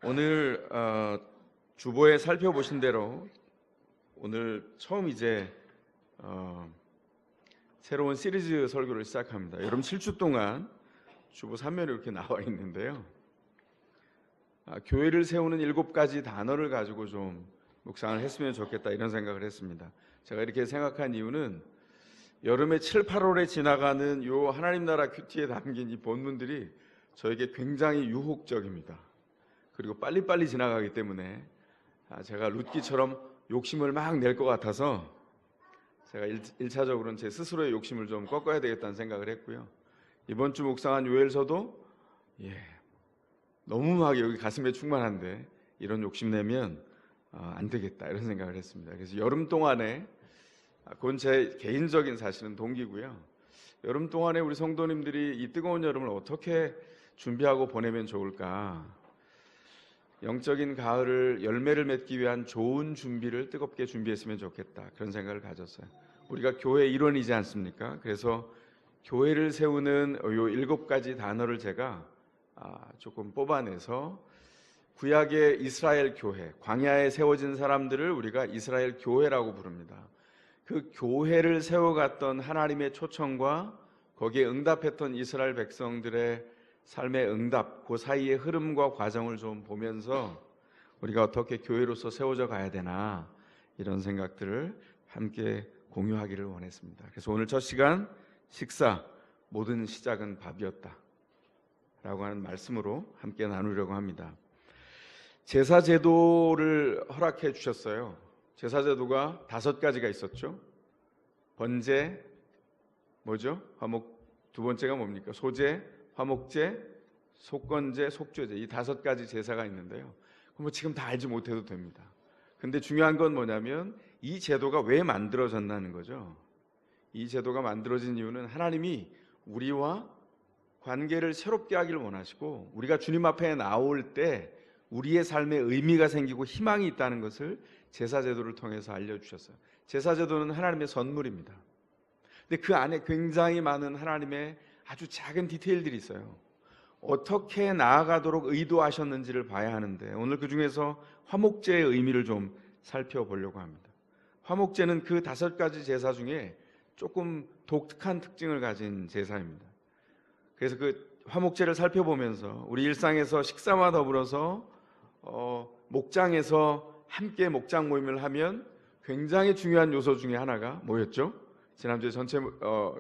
오늘 주보에 살펴보신 대로 오늘 처음 새로운 시리즈 설교를 시작합니다. 여러분 7주 동안 주보 3면에 이렇게 나와 있는데요. 교회를 세우는 7가지 단어를 가지고 좀 묵상을 했으면 좋겠다 이런 생각을 했습니다. 제가 이렇게 생각한 이유는 여름에 7, 8월에 지나가는 요 하나님 나라 큐티에 담긴 이 본문들이 저에게 굉장히 유혹적입니다. 그리고 빨리빨리 지나가기 때문에 제가 룻기처럼 욕심을 막 낼 것 같아서 제가 1차적으로는 제 스스로의 욕심을 좀 꺾어야 되겠다는 생각을 했고요. 이번 주 묵상한 요엘서도 너무 막 여기 가슴에 충만한데 이런 욕심 내면 안 되겠다 이런 생각을 했습니다. 그래서 여름 동안에 그건 제 개인적인 사실은 동기고요. 여름 동안에 우리 성도님들이 이 뜨거운 여름을 어떻게 준비하고 보내면 좋을까? 영적인 가을을 열매를 맺기 위한 좋은 준비를 뜨겁게 준비했으면 좋겠다 그런 생각을 가졌어요. 우리가 교회 일원이지 않습니까? 그래서 교회를 세우는 요 7가지 단어를 제가 조금 뽑아내서 구약의 이스라엘 교회, 광야에 세워진 사람들을 우리가 이스라엘 교회라고 부릅니다. 그 교회를 세워갔던 하나님의 초청과 거기에 응답했던 이스라엘 백성들의 삶의 응답, 그 사이의 흐름과 과정을 좀 보면서 우리가 어떻게 교회로서 세워져 가야 되나 이런 생각들을 함께 공유하기를 원했습니다. 그래서 오늘 첫 시간 식사, 모든 시작은 밥이었다 라고 하는 말씀으로 함께 나누려고 합니다. 제사 제도를 허락해 주셨어요. 제사 제도가 5가지가 있었죠. 번제, 두 번째가 뭡니까? 소제, 화목제, 속건제, 속죄제, 이 5가지 제사가 있는데요. 그럼 지금 다 알지 못해도 됩니다. 근데 중요한 건 뭐냐면 이 제도가 왜 만들어졌다는 거죠. 이 제도가 만들어진 이유는 하나님이 우리와 관계를 새롭게 하기를 원하시고 우리가 주님 앞에 나올 때 우리의 삶에 의미가 생기고 희망이 있다는 것을 제사 제도를 통해서 알려주셨어요. 제사 제도는 하나님의 선물입니다. 근데 그 안에 굉장히 많은 하나님의 아주 작은 디테일들이 있어요. 어떻게 나아가도록 의도하셨는지를 봐야 하는데 오늘 그 중에서 화목제의 의미를 좀 살펴보려고 합니다. 화목제는 그 5가지 제사 중에 조금 독특한 특징을 가진 제사입니다. 그래서 그 화목제를 살펴보면서 우리 일상에서 식사와 더불어서 목장에서 함께 목장 모임을 하면 굉장히 중요한 요소 중에 하나가 뭐였죠? 지난주에 전체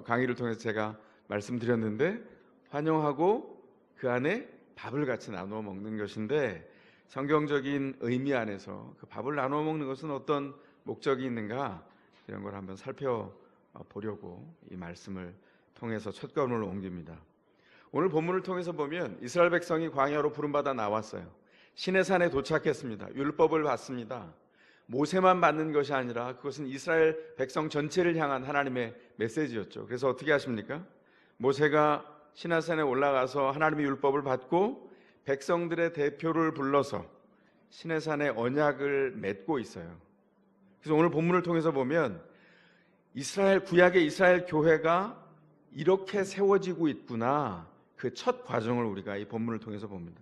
강의를 통해서 제가 말씀드렸는데 환영하고 그 안에 밥을 같이 나누어 먹는 것인데 성경적인 의미 안에서 그 밥을 나누어 먹는 것은 어떤 목적이 있는가 이런 걸 한번 살펴보려고 이 말씀을 통해서 첫 걸음을 옮깁니다. 오늘 본문을 통해서 보면 이스라엘 백성이 광야로 부름받아 나왔어요. 시내산에 도착했습니다. 율법을 받습니다. 모세만 받는 것이 아니라 그것은 이스라엘 백성 전체를 향한 하나님의 메시지였죠. 그래서 어떻게 하십니까? 모세가 시내산에 올라가서 하나님의 율법을 받고 백성들의 대표를 불러서 시내산에 언약을 맺고 있어요. 그래서 오늘 본문을 통해서 보면 구약의 이스라엘 교회가 이렇게 세워지고 있구나. 그 첫 과정을 우리가 이 본문을 통해서 봅니다.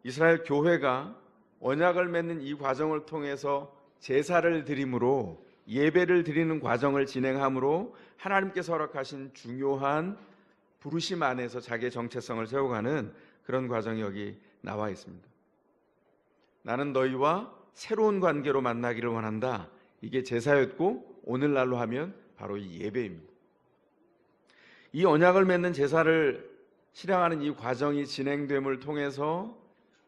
이스라엘 교회가 언약을 맺는 이 과정을 통해서 제사를 드림으로 예배를 드리는 과정을 진행함으로 하나님께서 허락하신 중요한 부르심 안에서 자기의 정체성을 세워가는 그런 과정이 여기 나와 있습니다. 나는 너희와 새로운 관계로 만나기를 원한다. 이게 제사였고 오늘날로 하면 바로 이 예배입니다. 이 언약을 맺는 제사를 실행하는 이 과정이 진행됨을 통해서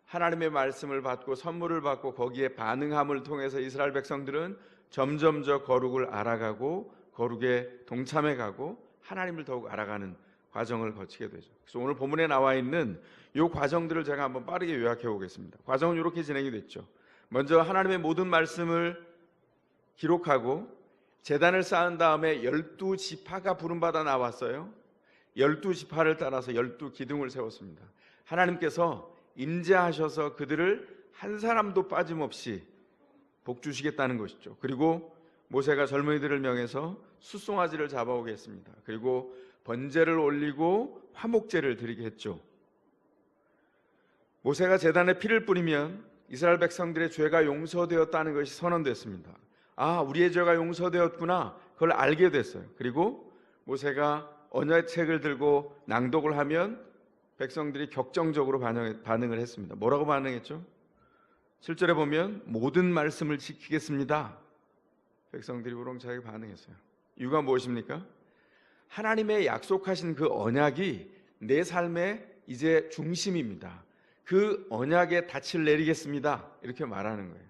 하나님의 말씀을 받고 선물을 받고 거기에 반응함을 통해서 이스라엘 백성들은 점점 저 거룩을 알아가고 거룩에 동참해가고 하나님을 더욱 알아가는 과정을 거치게 되죠. 그래서 오늘 본문에 나와 있는 이 과정들을 제가 한번 빠르게 요약해 보겠습니다. 과정은 이렇게 진행이 됐죠. 먼저 하나님의 모든 말씀을 기록하고 제단을 쌓은 다음에 12지파가 부름받아 나왔어요. 12지파를 따라서 12기둥을 세웠습니다. 하나님께서 임재하셔서 그들을 한 사람도 빠짐없이 복주시겠다는 것이죠. 그리고 모세가 젊은이들을 명해서 숫송아지를 잡아오게 했습니다. 그리고 번제를 올리고 화목제를 드리게 했죠. 모세가 제단에 피를 뿌리면 이스라엘 백성들의 죄가 용서되었다는 것이 선언됐습니다. 아, 우리의 죄가 용서되었구나. 그걸 알게 됐어요. 그리고 모세가 언약책을 들고 낭독을 하면 백성들이 격정적으로 반응을 했습니다. 뭐라고 반응했죠? 7절에 보면 모든 말씀을 지키겠습니다. 백성들이 우렁차게 반응했어요. 이유가 무엇입니까? 하나님의 약속하신 그 언약이 내 삶의 이제 중심입니다. 그 언약에 닻을 내리겠습니다. 이렇게 말하는 거예요.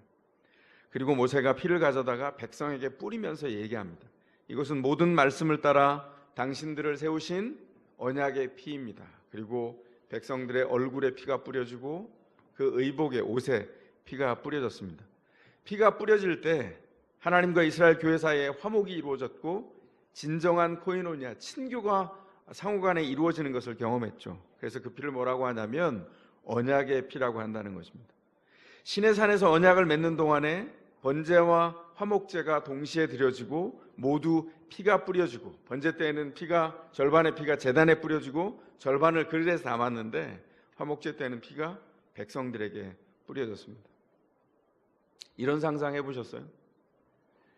그리고 모세가 피를 가져다가 백성에게 뿌리면서 얘기합니다. 이것은 모든 말씀을 따라 당신들을 세우신 언약의 피입니다. 그리고 백성들의 얼굴에 피가 뿌려지고 그 의복에 옷에 피가 뿌려졌습니다. 피가 뿌려질 때 하나님과 이스라엘 교회 사이에 화목이 이루어졌고 진정한 코이노니아, 친교가 상호간에 이루어지는 것을 경험했죠. 그래서 그 피를 뭐라고 하냐면 언약의 피라고 한다는 것입니다. 시내산에서 언약을 맺는 동안에 번제와 화목제가 동시에 드려지고 모두 피가 뿌려지고, 번제 때에는 피가 절반의 피가 제단에 뿌려지고 절반을 그릇에 담았는데 화목제 때는 피가 백성들에게 뿌려졌습니다. 이런 상상 해보셨어요?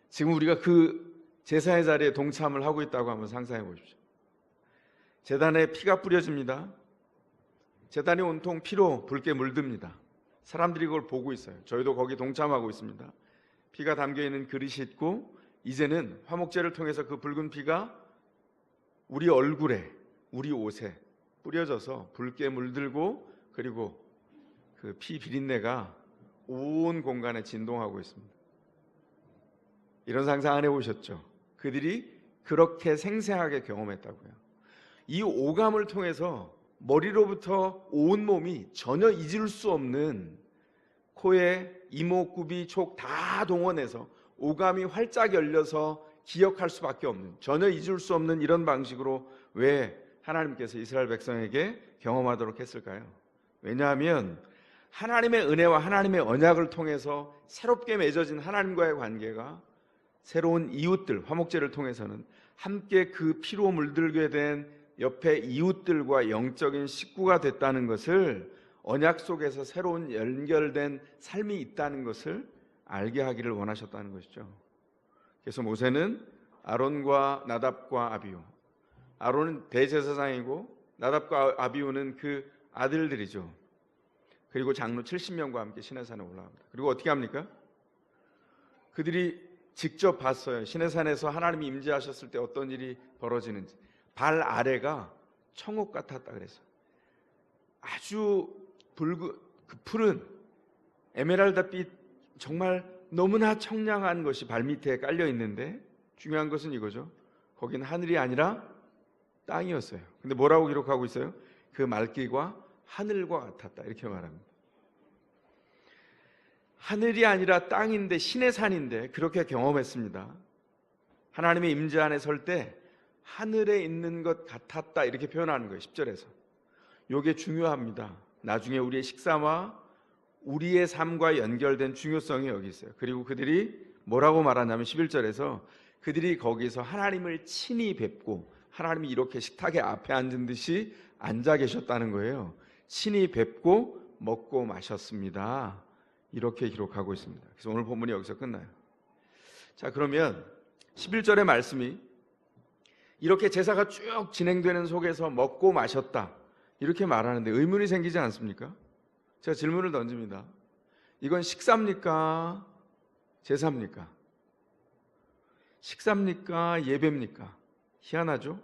지금 우리가 그 제사의 자리에 동참을 하고 있다고 한번 상상해 보십시오. 제단에 피가 뿌려집니다. 제단이 온통 피로 붉게 물듭니다. 사람들이 그걸 보고 있어요. 저희도 거기 동참하고 있습니다. 피가 담겨있는 그릇이 있고 이제는 화목제를 통해서 그 붉은 피가 우리 얼굴에, 우리 옷에 뿌려져서 붉게 물들고, 그리고 그 피 비린내가 온 공간에 진동하고 있습니다. 이런 상상 안 해보셨죠? 그들이 그렇게 생생하게 경험했다고요. 이 오감을 통해서 머리로부터 온 몸이 전혀 잊을 수 없는, 코에 이목구비, 촉 다 동원해서 오감이 활짝 열려서 기억할 수밖에 없는, 전혀 잊을 수 없는 이런 방식으로 왜 하나님께서 이스라엘 백성에게 경험하도록 했을까요? 왜냐하면 하나님의 은혜와 하나님의 언약을 통해서 새롭게 맺어진 하나님과의 관계가 새로운 이웃들, 화목제를 통해서는 함께 그 피로 물들게 된 옆에 이웃들과 영적인 식구가 됐다는 것을, 언약 속에서 새로운 연결된 삶이 있다는 것을 알게 하기를 원하셨다는 것이죠. 그래서 모세는 아론과 나답과 아비후, 아론은 대제사장이고 나답과 아비후는 그 아들들이죠. 그리고 장로 70명과 함께 시내산에 올라갑니다. 그리고 어떻게 합니까? 그들이 직접 봤어요. 시내산에서 하나님이 임재하셨을 때 어떤 일이 벌어지는지. 발 아래가 청옥 같았다 그랬어요. 아주 붉은, 그 푸른 에메랄드빛, 정말 너무나 청량한 것이 발밑에 깔려 있는데, 중요한 것은 이거죠. 거긴 하늘이 아니라 땅이었어요. 근데 뭐라고 기록하고 있어요? 그 맑기가 하늘과 같았다, 이렇게 말합니다. 하늘이 아니라 땅인데, 신의 산인데 그렇게 경험했습니다. 하나님의 임재 안에 설 때 하늘에 있는 것 같았다, 이렇게 표현하는 거예요. 10절에서. 이게 중요합니다. 나중에 우리의 식사와 우리의 삶과 연결된 중요성이 여기 있어요. 그리고 그들이 뭐라고 말하냐면 11절에서 그들이 거기서 하나님을 친히 뵙고, 하나님이 이렇게 식탁에 앞에 앉은 듯이 앉아 계셨다는 거예요. 친히 뵙고 먹고 마셨습니다, 이렇게 기록하고 있습니다. 그래서 오늘 본문이 여기서 끝나요. 자, 그러면 11절의 말씀이 이렇게 제사가 쭉 진행되는 속에서 먹고 마셨다, 이렇게 말하는데 의문이 생기지 않습니까? 제가 질문을 던집니다. 이건 식사입니까? 제사입니까? 식사입니까? 예배입니까? 희한하죠?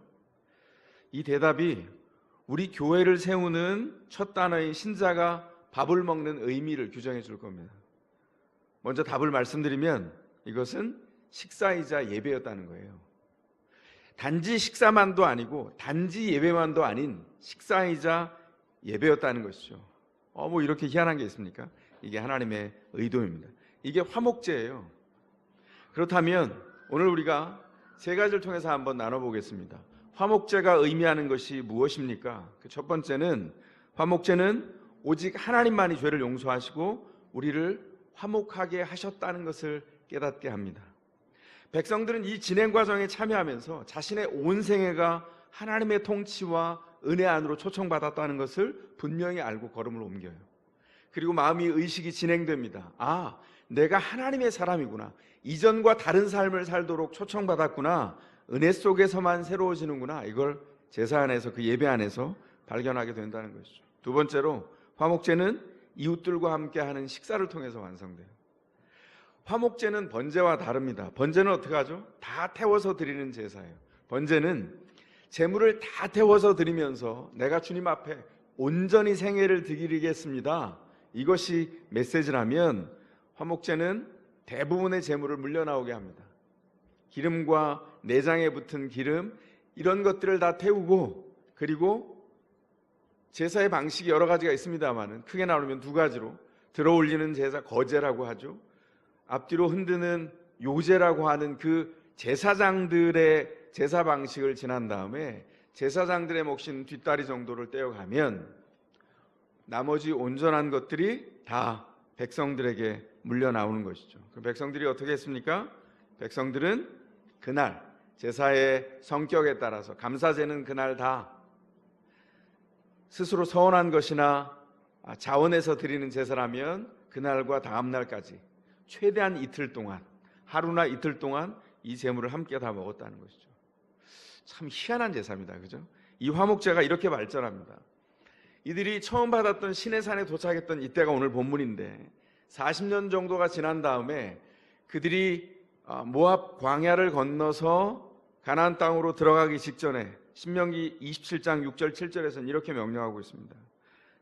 이 대답이 우리 교회를 세우는 첫 단어인 신자가 밥을 먹는 의미를 규정해 줄 겁니다. 먼저 답을 말씀드리면 이것은 식사이자 예배였다는 거예요. 단지 식사만도 아니고 단지 예배만도 아닌 식사이자 예배였다는 것이죠. 뭐 이렇게 희한한 게 있습니까? 이게 하나님의 의도입니다. 이게 화목제예요. 그렇다면 오늘 우리가 세 가지를 통해서 한번 나눠보겠습니다. 화목제가 의미하는 것이 무엇입니까? 그 첫 번째는, 화목제는 오직 하나님만이 죄를 용서하시고 우리를 화목하게 하셨다는 것을 깨닫게 합니다. 백성들은 이 진행 과정에 참여하면서 자신의 온 생애가 하나님의 통치와 은혜 안으로 초청받았다는 것을 분명히 알고 걸음을 옮겨요. 그리고 마음이 의식이 진행됩니다. 아, 내가 하나님의 사람이구나. 이전과 다른 삶을 살도록 초청받았구나. 은혜 속에서만 새로워지는구나. 이걸 제사 안에서, 그 예배 안에서 발견하게 된다는 것이죠. 두 번째로 화목제는 이웃들과 함께 하는 식사를 통해서 완성돼요. 화목제는 번제와 다릅니다. 번제는 어떻게 하죠? 다 태워서 드리는 제사예요. 번제는 제물을 다 태워서 드리면서 내가 주님 앞에 온전히 생애를 드리겠습니다. 이것이 메시지라면, 화목제는 대부분의 제물을 물려나오게 합니다. 기름과 내장에 붙은 기름, 이런 것들을 다 태우고, 그리고 제사의 방식이 여러 가지가 있습니다만 크게 나누면 두 가지로, 들어올리는 제사, 거제라고 하죠. 앞뒤로 흔드는 요제라고 하는 그 제사장들의 제사 방식을 지난 다음에 제사장들의 몫인 뒷다리 정도를 떼어가면 나머지 온전한 것들이 다 백성들에게 물려 나오는 것이죠. 그 백성들이 어떻게 했습니까? 백성들은 그날 제사의 성격에 따라서, 감사제는 그날 다 스스로 서원한 것이나 자원해서 드리는 제사라면 그날과 다음 날까지 최대한 이틀 동안, 하루나 이틀 동안 이 제물을 함께 다 먹었다는 것이죠. 참 희한한 제사입니다. 그죠? 이 화목제가 이렇게 발전합니다. 이들이 처음 받았던 시내산에 도착했던 이때가 오늘 본문인데, 40년 정도가 지난 다음에 그들이 모압 광야를 건너서 가나안 땅으로 들어가기 직전에 신명기 27장 6절 7절에서는 이렇게 명령하고 있습니다.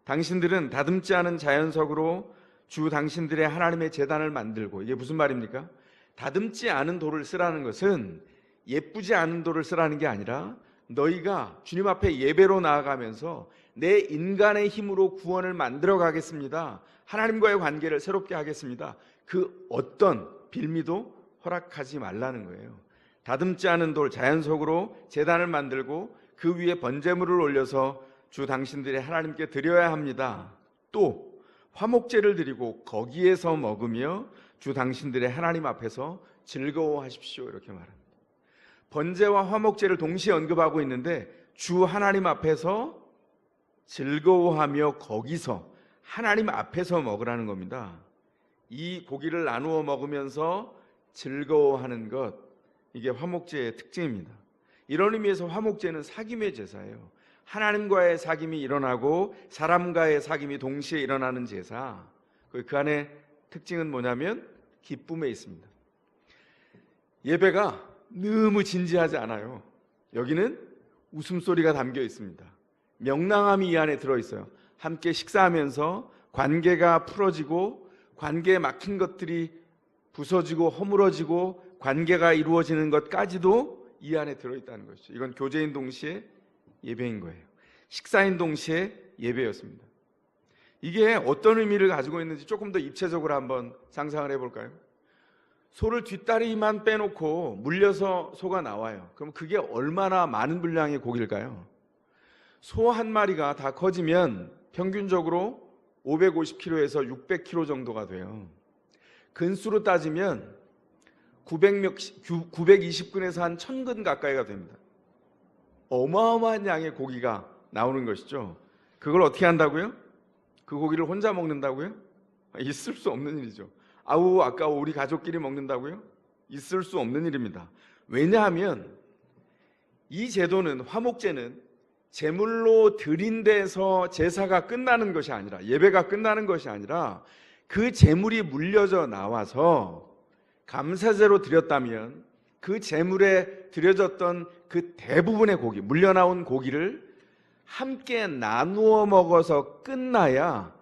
당신들은 다듬지 않은 자연석으로 주 당신들의 하나님의 제단을 만들고, 이게 무슨 말입니까? 다듬지 않은 돌을 쓰라는 것은 예쁘지 않은 돌을 쓰라는 게 아니라, 너희가 주님 앞에 예배로 나아가면서 내 인간의 힘으로 구원을 만들어 가겠습니다. 하나님과의 관계를 새롭게 하겠습니다. 그 어떤 빌미도 허락하지 말라는 거예요. 다듬지 않은 돌, 자연석으로 제단을 만들고 그 위에 번제물을 올려서 주 당신들의 하나님께 드려야 합니다. 또 화목제를 드리고 거기에서 먹으며 주 당신들의 하나님 앞에서 즐거워하십시오. 이렇게 말합니다. 번제와 화목제를 동시에 언급하고 있는데, 주 하나님 앞에서 즐거워하며 거기서 하나님 앞에서 먹으라는 겁니다. 이 고기를 나누어 먹으면서 즐거워하는 것, 이게 화목제의 특징입니다. 이런 의미에서 화목제는 사귐의 제사예요. 하나님과의 사귐이 일어나고 사람과의 사귐이 동시에 일어나는 제사. 그 안에 특징은 뭐냐면 기쁨에 있습니다. 예배가 너무 진지하지 않아요. 여기는 웃음소리가 담겨 있습니다. 명랑함이 이 안에 들어있어요. 함께 식사하면서 관계가 풀어지고, 관계에 막힌 것들이 부서지고 허물어지고 관계가 이루어지는 것까지도 이 안에 들어있다는 것이죠. 이건 교제인 동시에 예배인 거예요. 식사인 동시에 예배였습니다. 이게 어떤 의미를 가지고 있는지 조금 더 입체적으로 한번 상상을 해볼까요? 소를 뒷다리만 빼놓고 물려서 소가 나와요. 그럼 그게 얼마나 많은 분량의 고기일까요? 소 한 마리가 다 커지면 평균적으로 550kg에서 600kg 정도가 돼요. 근수로 따지면 920근에서 한 1000근 가까이가 됩니다. 어마어마한 양의 고기가 나오는 것이죠. 그걸 어떻게 한다고요? 그 고기를 혼자 먹는다고요? 있을 수 없는 일이죠. 아우 아까워, 우리 가족끼리 먹는다고요? 있을 수 없는 일입니다. 왜냐하면 이 제도는, 화목제는 제물로 드린 데서 제사가 끝나는 것이 아니라, 예배가 끝나는 것이 아니라, 그 제물이 물려져 나와서 감사제로 드렸다면 그 제물에 드려졌던 그 대부분의 고기, 물려나온 고기를 함께 나누어 먹어서 끝나야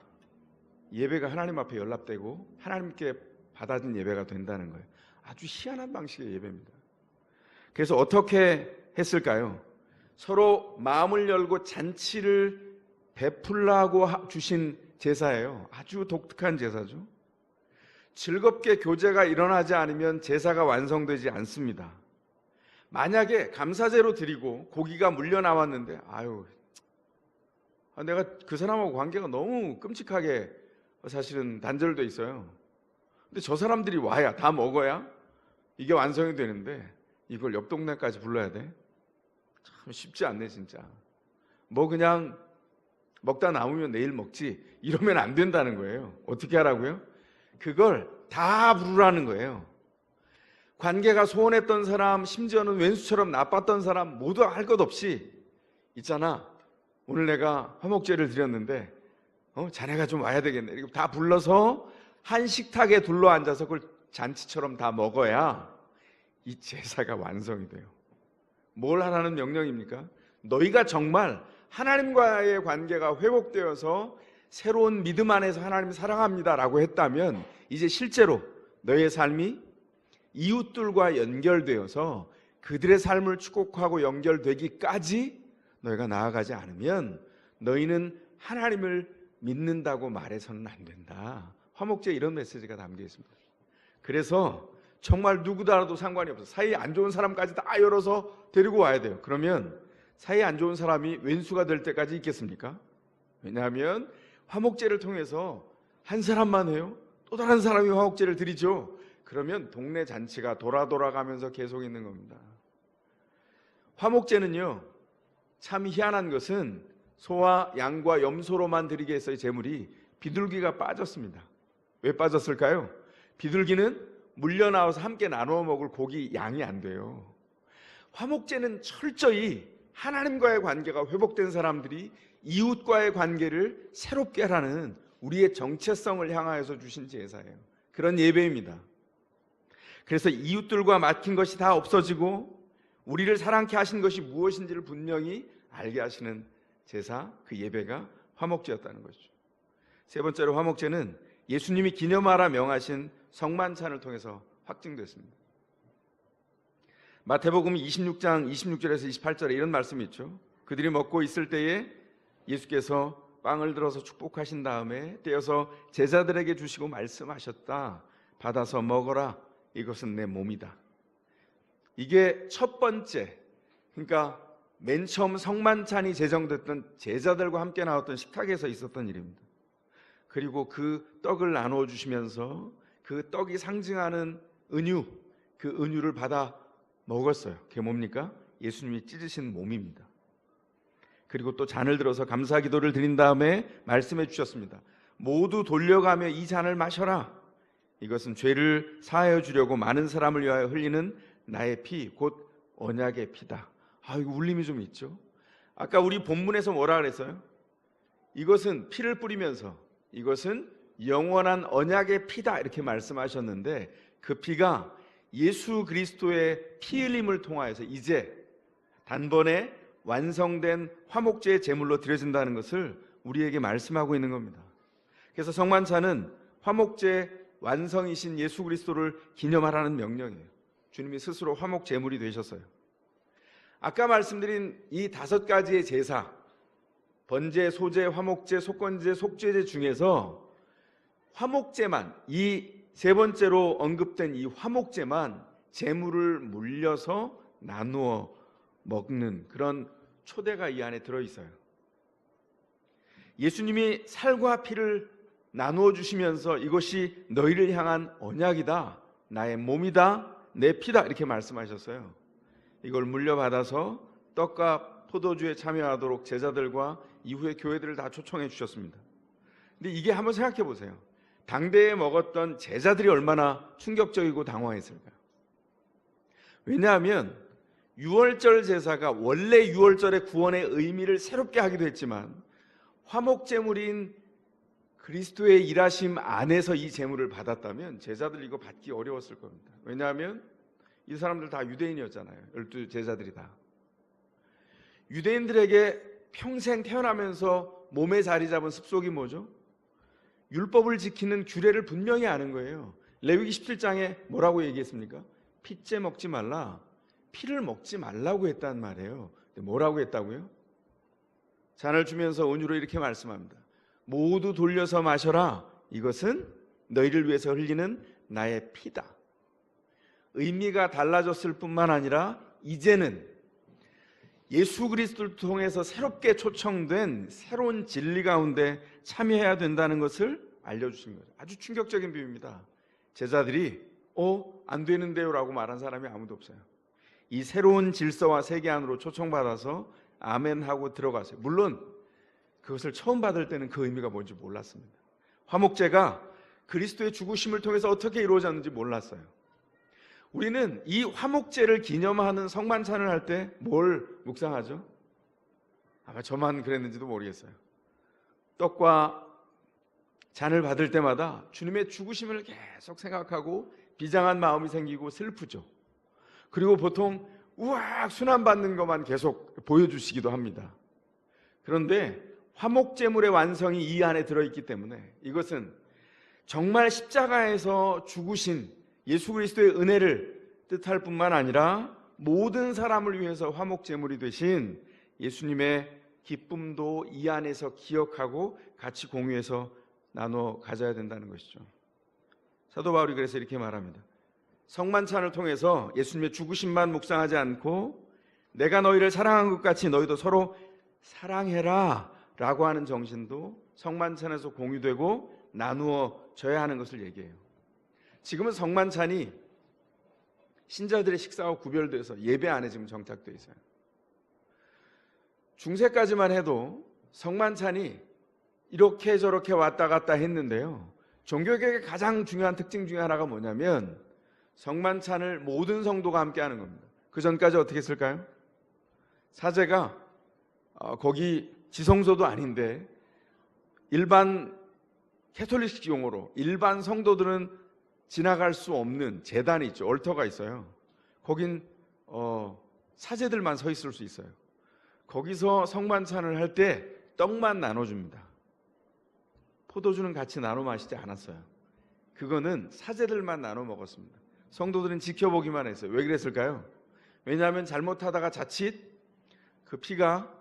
예배가 하나님 앞에 연락되고 하나님께 받아진 예배가 된다는 거예요. 아주 희한한 방식의 예배입니다. 그래서 어떻게 했을까요? 서로 마음을 열고 잔치를 베풀라고 주신 제사예요. 아주 독특한 제사죠. 즐겁게 교제가 일어나지 않으면 제사가 완성되지 않습니다. 만약에 감사제로 드리고 고기가 물려 나왔는데, 내가 그 사람하고 관계가 너무 끔찍하게 사실은 단절돼 있어요. 근데 저 사람들이 와야, 다 먹어야 이게 완성이 되는데 이걸 옆 동네까지 불러야 돼? 참 쉽지 않네 진짜. 그냥 먹다 남으면 내일 먹지. 이러면 안 된다는 거예요. 어떻게 하라고요? 그걸 다 부르라는 거예요. 관계가 소원했던 사람, 심지어는 왼수처럼 나빴던 사람 모두 할 것 없이, 있잖아, 오늘 내가 화목제를 드렸는데 자네가 좀 와야 되겠네. 이렇게 다 불러서 한 식탁에 둘러앉아서 그걸 잔치처럼 다 먹어야 이 제사가 완성이 돼요. 뭘 하라는 명령입니까? 너희가 정말 하나님과의 관계가 회복되어서 새로운 믿음 안에서 하나님 사랑합니다 라고 했다면, 이제 실제로 너희의 삶이 이웃들과 연결되어서 그들의 삶을 축복하고 연결되기까지 너희가 나아가지 않으면 너희는 하나님을 믿는다고 말해서는 안 된다. 화목제에 이런 메시지가 담겨 있습니다. 그래서 정말 누구더라도 상관이 없어. 사이 안 좋은 사람까지 다 열어서 데리고 와야 돼요. 그러면 사이 안 좋은 사람이 왼수가 될 때까지 있겠습니까? 왜냐하면 화목제를 통해서 한 사람만 해요. 또 다른 사람이 화목제를 드리죠. 그러면 동네 잔치가 돌아가면서 계속 있는 겁니다. 화목제는요, 참 희한한 것은 소와 양과 염소로만 드리게 했어요. 제물이 비둘기가 빠졌습니다. 왜 빠졌을까요? 비둘기는 물려 나와서 함께 나누어 먹을 고기 양이 안 돼요. 화목제는 철저히 하나님과의 관계가 회복된 사람들이 이웃과의 관계를 새롭게 하라는 우리의 정체성을 향하여서 주신 제사예요. 그런 예배입니다. 그래서 이웃들과 맡긴 것이 다 없어지고 우리를 사랑케 하신 것이 무엇인지를 분명히 알게 하시는 제사, 그 예배가 화목제였다는 것이죠. 세 번째로 화목제는 예수님이 기념하라 명하신 성만찬을 통해서 확증됐습니다. 마태복음 26장 26절에서 28절에 이런 말씀이 있죠. 그들이 먹고 있을 때에 예수께서 빵을 들어서 축복하신 다음에 떼어서 제자들에게 주시고 말씀하셨다. 받아서 먹어라. 이것은 내 몸이다. 이게 첫 번째, 그러니까 맨 처음 성만찬이 제정됐던 제자들과 함께 나왔던 식탁에서 있었던 일입니다. 그리고 그 떡을 나누어 주시면서 그 떡이 상징하는 은유, 그 은유를 받아 먹었어요. 그게 뭡니까? 예수님이 찢으신 몸입니다. 그리고 또 잔을 들어서 감사 기도를 드린 다음에 말씀해 주셨습니다. 모두 돌려가며 이 잔을 마셔라. 이것은 죄를 사하여 주려고 많은 사람을 위하여 흘리는 나의 피, 곧 언약의 피다. 이거 울림이 좀 있죠. 아까 우리 본문에서 뭐라 그랬어요? 이것은 피를 뿌리면서 이것은 영원한 언약의 피다 이렇게 말씀하셨는데, 그 피가 예수 그리스도의 피 흘림을 통하여서 이제 단번에 완성된 화목제의 제물로 드려진다는 것을 우리에게 말씀하고 있는 겁니다. 그래서 성만찬은 화목제 완성이신 예수 그리스도를 기념하라는 명령이에요. 주님이 스스로 화목 제물이 되셨어요. 아까 말씀드린 이 5가지의 제사, 번제, 소제, 화목제, 속건제, 속죄제 중에서 화목제만, 이 세 번째로 언급된 이 화목제만 제물을 물려서 나누어 먹는 그런 초대가 이 안에 들어있어요. 예수님이 살과 피를 나누어 주시면서 이것이 너희를 향한 언약이다, 나의 몸이다, 내 피다 이렇게 말씀하셨어요. 이걸 물려받아서 떡과 포도주에 참여하도록 제자들과 이후에 교회들을 다 초청해 주셨습니다. 근데 이게 한번 생각해 보세요. 당대에 먹었던 제자들이 얼마나 충격적이고 당황했을까요? 왜냐하면 유월절 제사가 원래 유월절의 구원의 의미를 새롭게 하기도 했지만 화목제물인 그리스도의 일하심 안에서 이 제물을 받았다면 제자들 이거 받기 어려웠을 겁니다. 왜냐하면 이 사람들 다 유대인이었잖아요. 12 제자들이 다. 유대인들에게 평생 태어나면서 몸에 자리 잡은 습속이 뭐죠? 율법을 지키는 규례를 분명히 아는 거예요. 레위기 17장에 뭐라고 얘기했습니까? 피째 먹지 말라, 피를 먹지 말라고 했단 말이에요. 근데 뭐라고 했다고요? 잔을 주면서 은유로 이렇게 말씀합니다. 모두 돌려서 마셔라. 이것은 너희를 위해서 흘리는 나의 피다. 의미가 달라졌을 뿐만 아니라 이제는 예수 그리스도를 통해서 새롭게 초청된 새로운 진리 가운데 참여해야 된다는 것을 알려주신 거예요. 아주 충격적인 비유입니다. 제자들이 안 되는데요 라고 말한 사람이 아무도 없어요. 이 새로운 질서와 세계 안으로 초청받아서 아멘 하고 들어갔어요. 물론 그것을 처음 받을 때는 그 의미가 뭔지 몰랐습니다. 화목제가 그리스도의 죽으심을 통해서 어떻게 이루어졌는지 몰랐어요. 우리는 이 화목제를 기념하는 성만찬을 할 때 뭘 묵상하죠? 아마 저만 그랬는지도 모르겠어요. 떡과 잔을 받을 때마다 주님의 죽으심을 계속 생각하고 비장한 마음이 생기고 슬프죠. 그리고 보통 우악 순환받는 것만 계속 보여주시기도 합니다. 그런데 화목제물의 완성이 이 안에 들어있기 때문에 이것은 정말 십자가에서 죽으신 예수 그리스도의 은혜를 뜻할 뿐만 아니라 모든 사람을 위해서 화목제물이 되신 예수님의 기쁨도 이 안에서 기억하고 같이 공유해서 나눠 가져야 된다는 것이죠. 사도 바울이 그래서 이렇게 말합니다. 성만찬을 통해서 예수님의 죽으심만 묵상하지 않고 내가 너희를 사랑한 것 같이 너희도 서로 사랑해라 라고 하는 정신도 성만찬에서 공유되고 나누어져야 하는 것을 얘기해요. 지금은 성만찬이 신자들의 식사와 구별돼서 예배 안에 지금 정착되어 있어요. 중세까지만 해도 성만찬이 이렇게 저렇게 왔다 갔다 했는데요, 종교개혁의 가장 중요한 특징 중에 하나가 뭐냐면 성만찬을 모든 성도가 함께 하는 겁니다. 그 전까지 어떻게 했을까요? 사제가 거기 지성소도 아닌데 일반 캐톨릭식 용어로 일반 성도들은 지나갈 수 없는 제단이 있죠. 얼터가 있어요. 거긴 사제들만 서 있을 수 있어요. 거기서 성만찬을 할 때 떡만 나눠줍니다. 포도주는 같이 나눠 마시지 않았어요. 그거는 사제들만 나눠 먹었습니다. 성도들은 지켜보기만 했어요. 왜 그랬을까요? 왜냐하면 잘못하다가 자칫 그 피가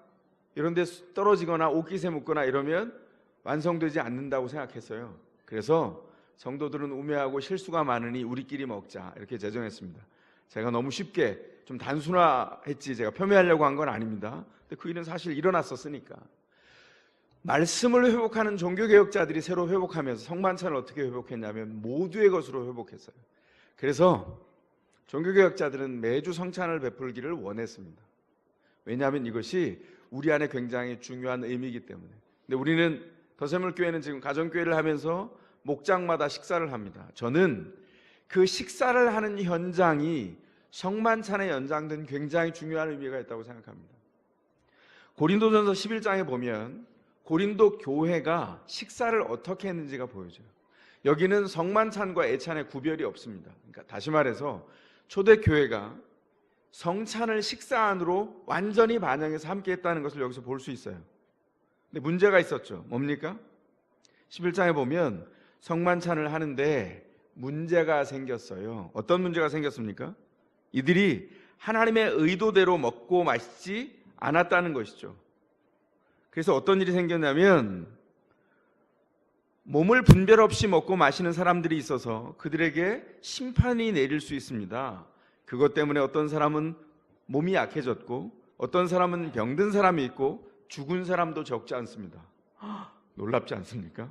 이런 데 떨어지거나 옷깃에 묻거나 이러면 완성되지 않는다고 생각했어요. 그래서 성도들은 우매하고 실수가 많으니 우리끼리 먹자 이렇게 제정했습니다. 제가 너무 쉽게 좀 단순화했지 제가 폄훼하려고 한 건 아닙니다. 근데 그 일은 사실 일어났었으니까. 말씀을 회복하는 종교개혁자들이 새로 회복하면서 성만찬을 어떻게 회복했냐면 모두의 것으로 회복했어요. 그래서 종교개혁자들은 매주 성찬을 베풀기를 원했습니다. 왜냐하면 이것이 우리 안에 굉장히 중요한 의미이기 때문에. 근데 우리는 더샘물교회는 지금 가정교회를 하면서 목장마다 식사를 합니다. 저는 그 식사를 하는 현장이 성만찬에 연장된 굉장히 중요한 의미가 있다고 생각합니다. 고린도전서 11장에 보면 고린도 교회가 식사를 어떻게 했는지가 보여져요. 여기는 성만찬과 애찬의 구별이 없습니다. 그러니까 다시 말해서 초대교회가 성찬을 식사 안으로 완전히 반영해서 함께 했다는 것을 여기서 볼 수 있어요. 근데 문제가 있었죠. 뭡니까? 11장에 보면 성만찬을 하는데 문제가 생겼어요. 어떤 문제가 생겼습니까? 이들이 하나님의 의도대로 먹고 마시지 않았다는 것이죠. 그래서 어떤 일이 생겼냐면 몸을 분별 없이 먹고 마시는 사람들이 있어서 그들에게 심판이 내릴 수 있습니다. 그것 때문에 어떤 사람은 몸이 약해졌고 어떤 사람은 병든 사람이 있고 죽은 사람도 적지 않습니다. 놀랍지 않습니까?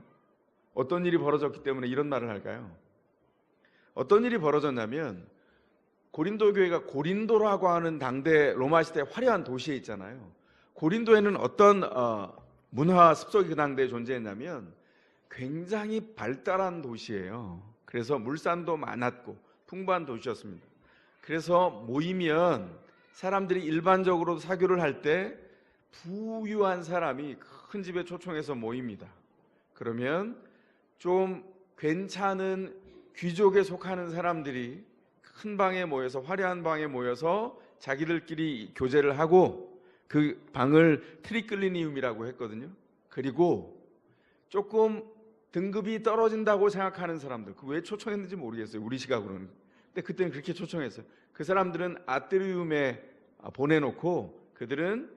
어떤 일이 벌어졌기 때문에 이런 말을 할까요? 어떤 일이 벌어졌냐면 고린도 교회가 고린도라고 하는 당대 로마 시대 화려한 도시에 있잖아요. 고린도에는 어떤 문화 습속이 그 당대에 존재했냐면 굉장히 발달한 도시예요. 그래서 물산도 많았고 풍부한 도시였습니다. 그래서 모이면 사람들이 일반적으로 사교를 할 때 부유한 사람이 큰 집에 초청해서 모입니다. 그러면 좀 괜찮은 귀족에 속하는 사람들이 큰 방에 모여서 화려한 방에 모여서 자기들끼리 교제를 하고 그 방을 트리클리니움이라고 했거든요. 그리고 조금 등급이 떨어진다고 생각하는 사람들, 그 왜 초청했는지 모르겠어요. 우리 시각으로는. 근데 그때는 그렇게 초청했어요. 그 사람들은 아트리움에 보내놓고 그들은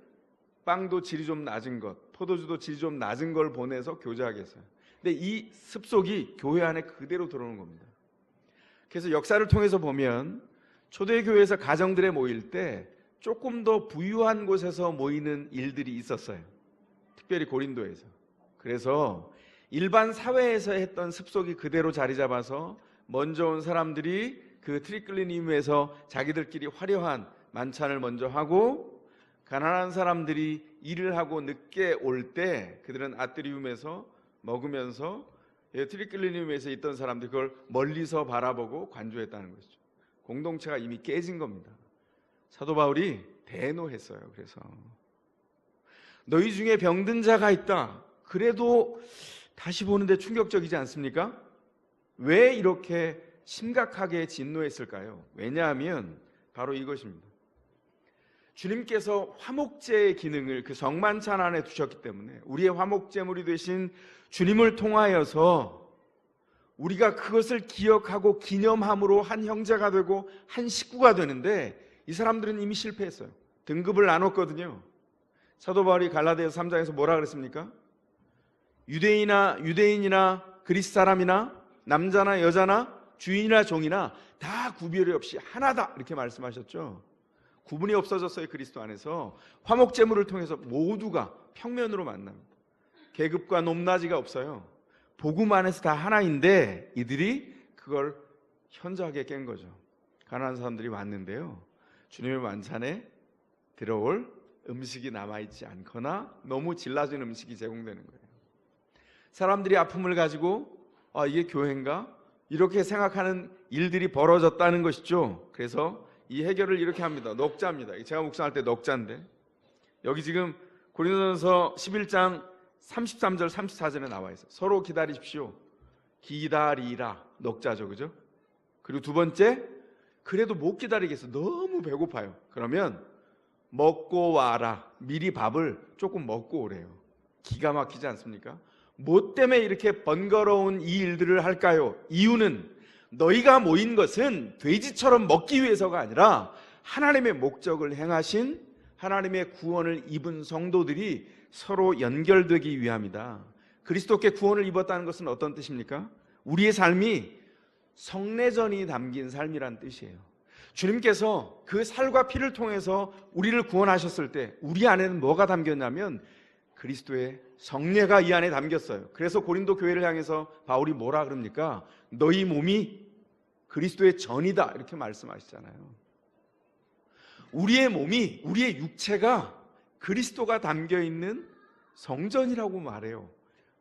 빵도 질이 좀 낮은 것, 포도주도 질이 좀 낮은 걸 보내서 교제하게 했어요. 근데 이 습속이 교회 안에 그대로 들어오는 겁니다. 그래서 역사를 통해서 보면 초대교회에서 가정들에 모일 때 조금 더 부유한 곳에서 모이는 일들이 있었어요. 특별히 고린도에서. 그래서 일반 사회에서 했던 습속이 그대로 자리 잡아서 먼저 온 사람들이 그 트리클리니움에서 자기들끼리 화려한 만찬을 먼저 하고 가난한 사람들이 일을 하고 늦게 올 때 그들은 아트리움에서 먹으면서 트리클리니움에서 있던 사람들이 그걸 멀리서 바라보고 관조했다는 것이죠. 공동체가 이미 깨진 겁니다. 사도 바울이 대노했어요. 그래서 너희 중에 병든 자가 있다. 그래도 다시 보는데 충격적이지 않습니까? 왜 이렇게 심각하게 진노했을까요? 왜냐하면 바로 이것입니다. 주님께서 화목제의 기능을 그 성만찬 안에 두셨기 때문에 우리의 화목제물이 되신 주님을 통하여서 우리가 그것을 기억하고 기념함으로 한 형제가 되고 한 식구가 되는데 이 사람들은 이미 실패했어요. 등급을 나눴거든요. 사도 바울이 갈라디아서 3장에서 뭐라 그랬습니까? 유대인이나 그리스 사람이나 남자나 여자나 주인이나 종이나 다 구별이 없이 하나다 이렇게 말씀하셨죠. 구분이 없어졌어요. 그리스도 안에서 화목제물을 통해서 모두가 평면으로 만납니다. 계급과 높낮이가 없어요. 복음 안에서 다 하나인데 이들이 그걸 현저하게 깬 거죠. 가난한 사람들이 왔는데요, 주님의 만찬에 들어올 음식이 남아있지 않거나 너무 질라진 음식이 제공되는 거예요. 사람들이 아픔을 가지고 이게 교회인가? 이렇게 생각하는 일들이 벌어졌다는 것이죠. 그래서 이 해결을 이렇게 합니다. 넉자입니다. 제가 묵상할 때 넉자인데 여기 지금 고린도전서 11장 33절 34절에 나와 있어요. 서로 기다리십시오. 기다리라. 넉자죠. 그죠? 그리고 두 번째, 그래도 못 기다리겠어. 너무 배고파요. 그러면 먹고 와라. 미리 밥을 조금 먹고 오래요. 기가 막히지 않습니까? 뭐 때문에 이렇게 번거로운 이 일들을 할까요? 이유는 너희가 모인 것은 돼지처럼 먹기 위해서가 아니라 하나님의 목적을 행하신 하나님의 구원을 입은 성도들이 서로 연결되기 위함이다. 그리스도께 구원을 입었다는 것은 어떤 뜻입니까? 우리의 삶이 성례전이 담긴 삶이란 뜻이에요. 주님께서 그 살과 피를 통해서 우리를 구원하셨을 때 우리 안에는 뭐가 담겼냐면 그리스도의 성례가 이 안에 담겼어요. 그래서 고린도 교회를 향해서 바울이 뭐라 그럽니까? 너희 몸이 그리스도의 전이다 이렇게 말씀하시잖아요. 우리의 몸이, 우리의 육체가 그리스도가 담겨있는 성전이라고 말해요.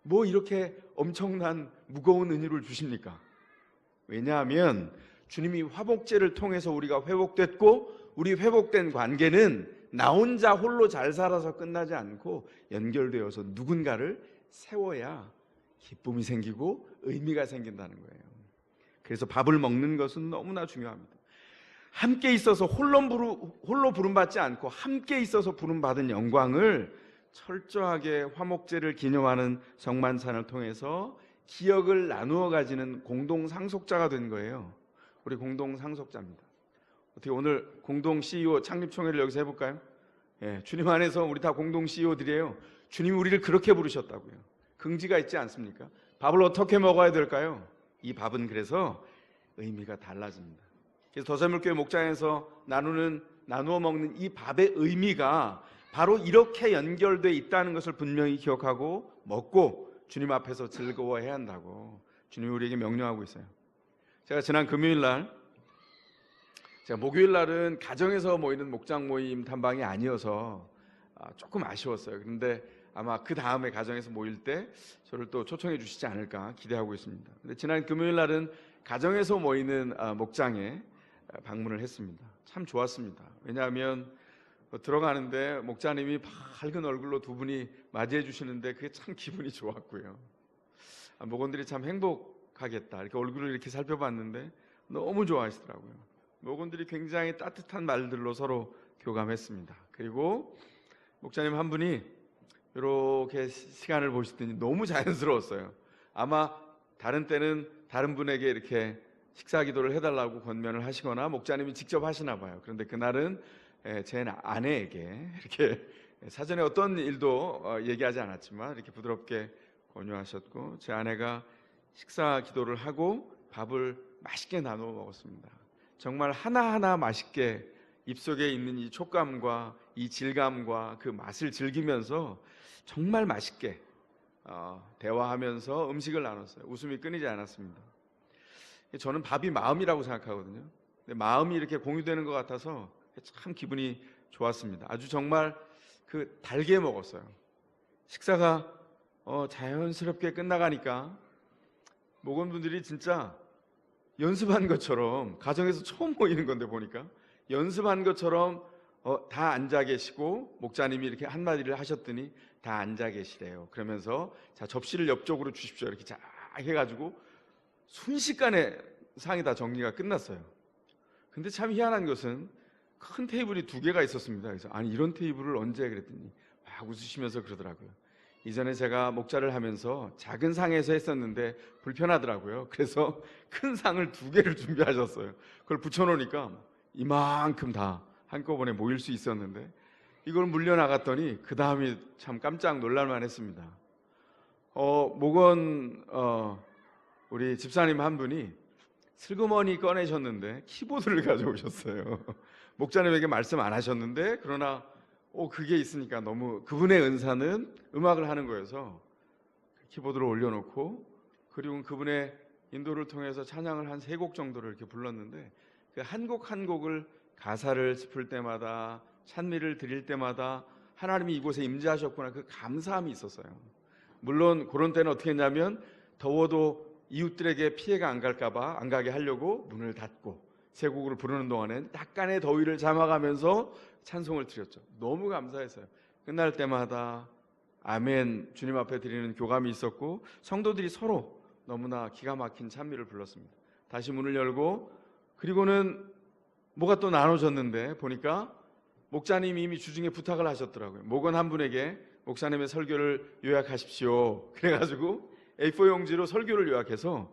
뭐 이렇게 엄청난 무거운 은혜를 주십니까? 왜냐하면 주님이 화목제를 통해서 우리가 회복됐고 우리 회복된 관계는 나 혼자 홀로 잘 살아서 끝나지 않고 연결되어서 누군가를 세워야 기쁨이 생기고 의미가 생긴다는 거예요. 그래서 밥을 먹는 것은 너무나 중요합니다. 함께 있어서 홀로 부름받지 않고 함께 있어서 부름받은 영광을 철저하게 화목제를 기념하는 성만찬을 통해서 기억을 나누어 가지는 공동상속자가 된 거예요. 우리 공동상속자입니다. 어떻게 오늘 공동 CEO 창립총회를 여기서 해볼까요? 주님 안에서 우리 다 공동 CEO들이에요. 주님이 우리를 그렇게 부르셨다고요. 긍지가 있지 않습니까? 밥을 어떻게 먹어야 될까요? 이 밥은 그래서 의미가 달라집니다. 그래서 더샘물교회 목장에서 나누어 먹는 이 밥의 의미가 바로 이렇게 연결되어 있다는 것을 분명히 기억하고 먹고 주님 앞에서 즐거워해야 한다고 주님이 우리에게 명령하고 있어요. 제가 지난 금요일 날, 제가 목요일 날은 가정에서 모이는 목장 모임 탐방이 아니어서 조금 아쉬웠어요. 그런데 아마 그 다음에 가정에서 모일 때 저를 또 초청해 주시지 않을까 기대하고 있습니다. 근데 지난 금요일 날은 가정에서 모이는 목장에 방문을 했습니다. 참 좋았습니다. 왜냐하면 들어가는데 목자님이 밝은 얼굴로 두 분이 맞이해 주시는데 그게 참 기분이 좋았고요. 목원들이 참 행복하겠다 이렇게 얼굴을 이렇게 살펴봤는데 너무 좋아하시더라고요. 목원들이 굉장히 따뜻한 말들로 서로 교감했습니다. 그리고 목자님 한 분이 이렇게 시간을 보시더니 너무 자연스러웠어요. 아마 다른 때는 다른 분에게 이렇게 식사 기도를 해달라고 권면을 하시거나 목자님이 직접 하시나 봐요. 그런데 그날은 제 아내에게 이렇게 사전에 어떤 일도 얘기하지 않았지만 이렇게 부드럽게 권유하셨고 제 아내가 식사 기도를 하고 밥을 맛있게 나누어 먹었습니다. 정말 하나하나 맛있게 입속에 있는 이 촉감과 이 질감과 그 맛을 즐기면서 정말 맛있게 대화하면서 음식을 나눴어요. 웃음이 끊이지 않았습니다. 저는 밥이 마음이라고 생각하거든요. 근데 마음이 이렇게 공유되는 것 같아서 참 기분이 좋았습니다. 아주 정말 그 달게 먹었어요. 식사가 자연스럽게 끝나가니까 목원분들이 진짜 연습한 것처럼, 가정에서 처음 모이는 건데 보니까 연습한 것처럼 다 앉아 계시고, 목자님이 이렇게 한마디를 하셨더니 다 앉아 계시래요. 그러면서 자, 접시를 옆쪽으로 주십시오 이렇게 쫙 해가지고 순식간에 상이 다 정리가 끝났어요. 근데 참 희한한 것은 큰 테이블이 2개가 있었습니다. 그래서 아니 이런 테이블을 언제, 그랬더니 막 웃으시면서 그러더라고요. 이전에 제가 목자를 하면서 작은 상에서 했었는데 불편하더라고요. 그래서 큰 상을 2개를 준비하셨어요. 그걸 붙여놓으니까 이만큼 다 한꺼번에 모일 수 있었는데, 이걸 물려나갔더니 그 다음이 참 깜짝 놀랄만 했습니다. 목원 우리 집사님 한 분이 슬그머니 꺼내셨는데 키보드를 가져오셨어요. 목자님에게 말씀 안 하셨는데, 그러나 그게 있으니까 너무, 그분의 은사는 음악을 하는 거여서 키보드를 올려놓고, 그리고 그분의 인도를 통해서 찬양을 한 3곡 정도를 이렇게 불렀는데, 그 한 곡 한 곡을 가사를 짚을 때마다, 찬미를 드릴 때마다 하나님이 이곳에 임재하셨구나, 그 감사함이 있었어요. 물론 그런 때는 어떻게 했냐면, 더워도 이웃들에게 피해가 안 갈까봐 안 가게 하려고 문을 닫고 3곡을 부르는 동안엔 약간의 더위를 참아가면서 찬송을 드렸죠. 너무 감사했어요. 끝날 때마다 아멘, 주님 앞에 드리는 교감이 있었고, 성도들이 서로 너무나 기가 막힌 찬미를 불렀습니다. 다시 문을 열고, 그리고는 뭐가 또 나눠졌는데 보니까 목자님이 이미 주중에 부탁을 하셨더라고요. 목원 한 분에게 목사님의 설교를 요약하십시오. 그래가지고 A4 용지로 설교를 요약해서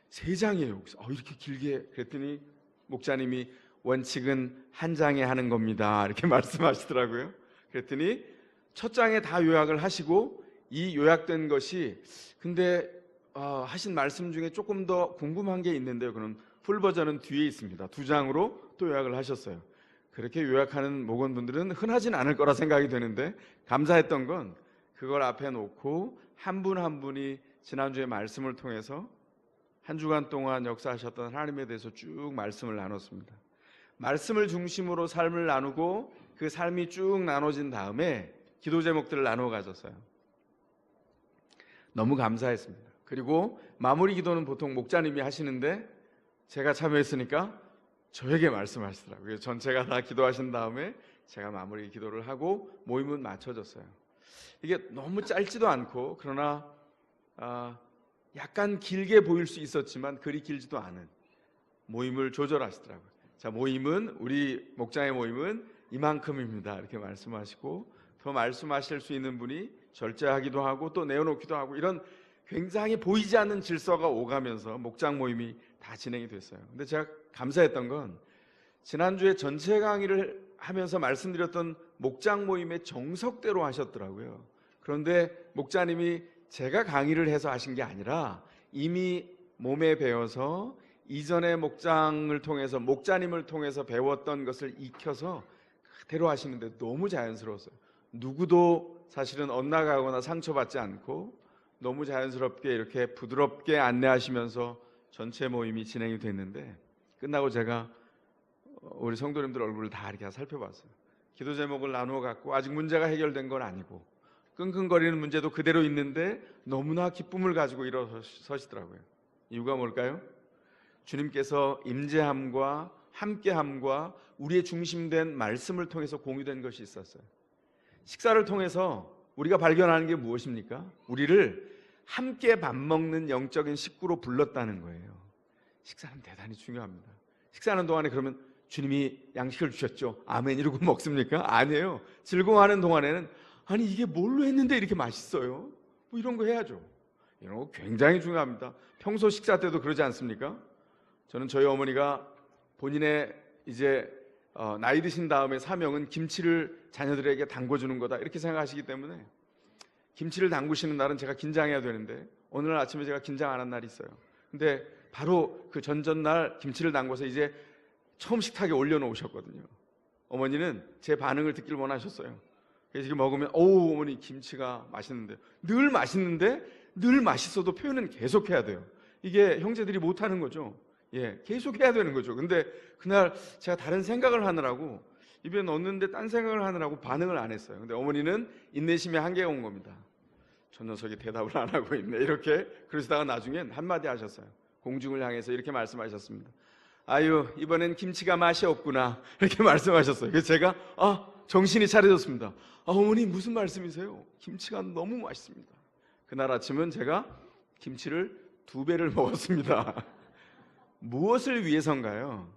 3장이에요. 이렇게 길게. 그랬더니 목자님이 원칙은 한 장에 하는 겁니다 이렇게 말씀하시더라고요. 그랬더니 첫 장에 다 요약을 하시고, 이 요약된 것이 근데 하신 말씀 중에 조금 더 궁금한 게 있는데요, 그럼 풀 버전은 뒤에 있습니다. 2장으로 또 요약을 하셨어요. 그렇게 요약하는 목원분들은 흔하진 않을 거라 생각이 되는데, 감사했던 건 그걸 앞에 놓고 한 분 한 분이 지난주에 말씀을 통해서 한 주간 동안 역사하셨던 하나님에 대해서 쭉 말씀을 나눴습니다. 말씀을 중심으로 삶을 나누고, 그 삶이 쭉 나눠진 다음에 기도 제목들을 나누어 가졌어요. 너무 감사했습니다. 그리고 마무리 기도는 보통 목자님이 하시는데 제가 참여했으니까 저에게 말씀하시더라고요. 그래서 전체가 다 기도하신 다음에 제가 마무리 기도를 하고 모임은 마쳐졌어요. 이게 너무 짧지도 않고, 그러나 약간 길게 보일 수 있었지만 그리 길지도 않은 모임을 조절하시더라고요. 자, 모임은, 우리 목장의 모임은 이만큼입니다 이렇게 말씀하시고, 더 말씀하실 수 있는 분이 절제하기도 하고 또 내어놓기도 하고, 이런 굉장히 보이지 않는 질서가 오가면서 목장 모임이 다 진행이 됐어요. 근데 제가 감사했던 건, 지난주에 전체 강의를 하면서 말씀드렸던 목장 모임의 정석대로 하셨더라고요. 그런데 목자님이 제가 강의를 해서 하신 게 아니라 이미 몸에 배워서 이전의 목장을 통해서, 목자님을 통해서 배웠던 것을 익혀서 그대로 하시는데 너무 자연스러웠어요. 누구도 사실은 엇나가거나 상처받지 않고 너무 자연스럽게 이렇게 부드럽게 안내하시면서 전체 모임이 진행이 됐는데, 끝나고 제가 우리 성도님들 얼굴을 다 이렇게 살펴봤어요. 기도 제목을 나누어 갖고 아직 문제가 해결된 건 아니고 끙끙거리는 문제도 그대로 있는데 너무나 기쁨을 가지고 일어서시더라고요. 이유가 뭘까요? 주님께서 임재함과 함께함과 우리의 중심된 말씀을 통해서 공유된 것이 있었어요. 식사를 통해서 우리가 발견하는 게 무엇입니까? 우리를 함께 밥 먹는 영적인 식구로 불렀다는 거예요. 식사는 대단히 중요합니다. 식사하는 동안에 그러면 주님이 양식을 주셨죠, 아멘 이러고 먹습니까? 아니에요. 즐거워하는 동안에는 아니 이게 뭘로 했는데 이렇게 맛있어요? 뭐 이런 거 해야죠. 이런 거 굉장히 중요합니다. 평소 식사 때도 그러지 않습니까? 저는 저희 어머니가 본인의 이제 나이 드신 다음에 사명은 김치를 자녀들에게 담궈주는 거다 이렇게 생각하시기 때문에, 김치를 담그시는 날은 제가 긴장해야 되는데 어느 날 아침에 제가 긴장 안 한 날이 있어요. 근데 바로 그 전전날 김치를 담궈서 이제 처음 식탁에 올려놓으셨거든요. 어머니는 제 반응을 듣길 원하셨어요. 그래서 이렇게 먹으면 어우 어머니 김치가 맛있는데, 늘 맛있는데 늘 맛있어도 표현은 계속해야 돼요. 이게 형제들이 못하는 거죠. 계속 해야 되는 거죠. 근데 그날 제가 다른 생각을 하느라고 입에 넣었는데 딴 생각을 하느라고 반응을 안 했어요. 근데 어머니는 인내심의 한계가 온 겁니다. 저 녀석이 대답을 안 하고 있네, 이렇게. 그러시다가 나중엔 한마디 하셨어요. 공중을 향해서 이렇게 말씀하셨습니다. 아유, 이번엔 김치가 맛이 없구나, 이렇게 말씀하셨어요. 그래서 제가 정신이 차려졌습니다. 어머니 무슨 말씀이세요? 김치가 너무 맛있습니다. 그날 아침은 제가 김치를 2배를 먹었습니다. 무엇을 위해서인가요?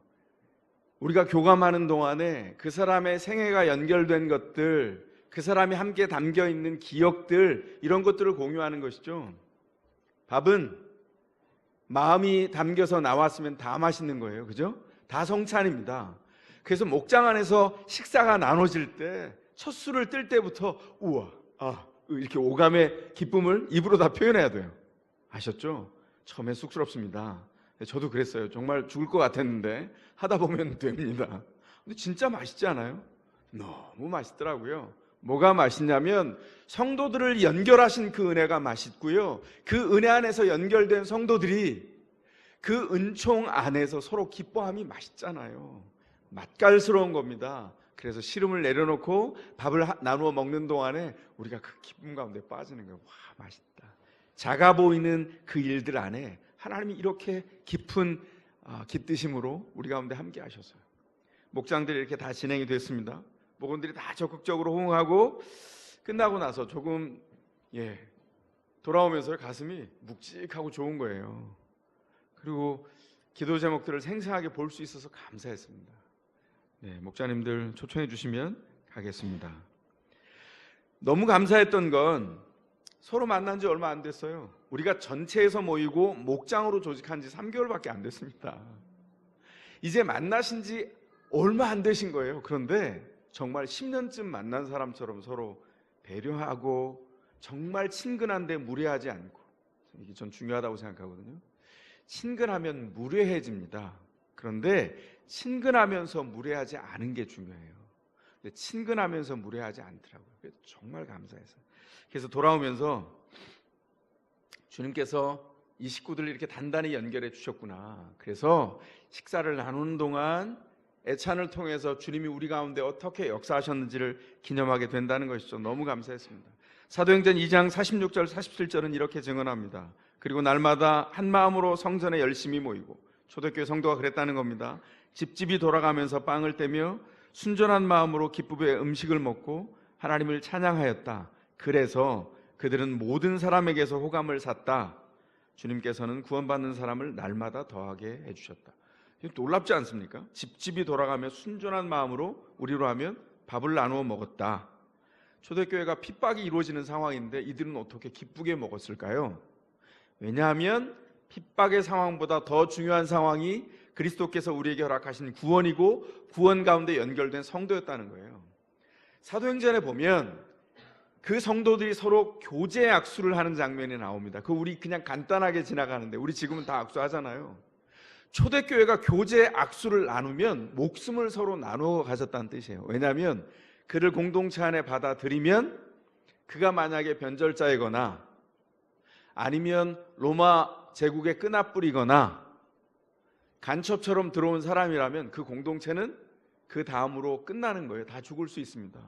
우리가 교감하는 동안에 그 사람의 생애가 연결된 것들, 그 사람이 함께 담겨있는 기억들, 이런 것들을 공유하는 것이죠. 밥은 마음이 담겨서 나왔으면 다 맛있는 거예요. 그죠? 다 성찬입니다. 그래서 목장 안에서 식사가 나눠질 때, 첫 술을 뜰 때부터 우와, 이렇게 오감의 기쁨을 입으로 다 표현해야 돼요. 아셨죠? 처음에 쑥스럽습니다. 저도 그랬어요. 정말 죽을 것 같았는데 하다 보면 됩니다. 근데 진짜 맛있지 않아요? 너무 맛있더라고요. 뭐가 맛있냐면 성도들을 연결하신 그 은혜가 맛있고요, 그 은혜 안에서 연결된 성도들이 그 은총 안에서 서로 기뻐함이 맛있잖아요. 맛깔스러운 겁니다. 그래서 시름을 내려놓고 밥을 나누어 먹는 동안에 우리가 그 기쁨 가운데 빠지는 거예요. 와, 맛있다. 작아 보이는 그 일들 안에 하나님이 이렇게 깊은 기쁘심으로 우리 가운데 함께 하셨어요. 목장들이 이렇게 다 진행이 됐습니다. 목원들이 다 적극적으로 호응하고 끝나고 나서 조금 돌아오면서 가슴이 묵직하고 좋은 거예요. 그리고 기도 제목들을 생생하게 볼 수 있어서 감사했습니다. 목자님들 초청해 주시면 가겠습니다. 너무 감사했던 건 서로 만난 지 얼마 안 됐어요. 우리가 전체에서 모이고 목장으로 조직한 지 3개월밖에 안 됐습니다. 이제 만나신 지 얼마 안 되신 거예요. 그런데 정말 10년쯤 만난 사람처럼 서로 배려하고 정말 친근한데 무례하지 않고, 이게 전 중요하다고 생각하거든요. 친근하면 무례해집니다. 그런데 친근하면서 무례하지 않은 게 중요해요. 근데 친근하면서 무례하지 않더라고요. 그래서 정말 감사해서. 그래서 돌아오면서 주님께서 이 식구들을 이렇게 단단히 연결해 주셨구나. 그래서 식사를 나누는 동안 애찬을 통해서 주님이 우리 가운데 어떻게 역사하셨는지를 기념하게 된다는 것이죠. 너무 감사했습니다. 사도행전 2장 46절 47절은 이렇게 증언합니다. 그리고 날마다 한 마음으로 성전에 열심히 모이고, 초대교회 성도가 그랬다는 겁니다. 집집이 돌아가면서 빵을 떼며 순전한 마음으로 기쁨의 음식을 먹고 하나님을 찬양하였다. 그래서 그들은 모든 사람에게서 호감을 샀다. 주님께서는 구원받는 사람을 날마다 더하게 해주셨다. 놀랍지 않습니까? 집집이 돌아가며 순전한 마음으로, 우리로 하면 밥을 나누어 먹었다. 초대교회가 핍박이 이루어지는 상황인데 이들은 어떻게 기쁘게 먹었을까요? 왜냐하면 핍박의 상황보다 더 중요한 상황이 그리스도께서 우리에게 허락하신 구원이고, 구원 가운데 연결된 성도였다는 거예요. 사도행전에 보면 그 성도들이 서로 교제 악수를 하는 장면이 나옵니다. 그거 우리 그냥 간단하게 지나가는데 우리 지금은 다 악수하잖아요. 초대교회가 교제 악수를 나누면 목숨을 서로 나누어 가졌다는 뜻이에요. 왜냐하면 그를 공동체 안에 받아들이면 그가 만약에 변절자이거나 아니면 로마 제국의 끈앞불이거나 간첩처럼 들어온 사람이라면 그 공동체는 그 다음으로 끝나는 거예요. 다 죽을 수 있습니다.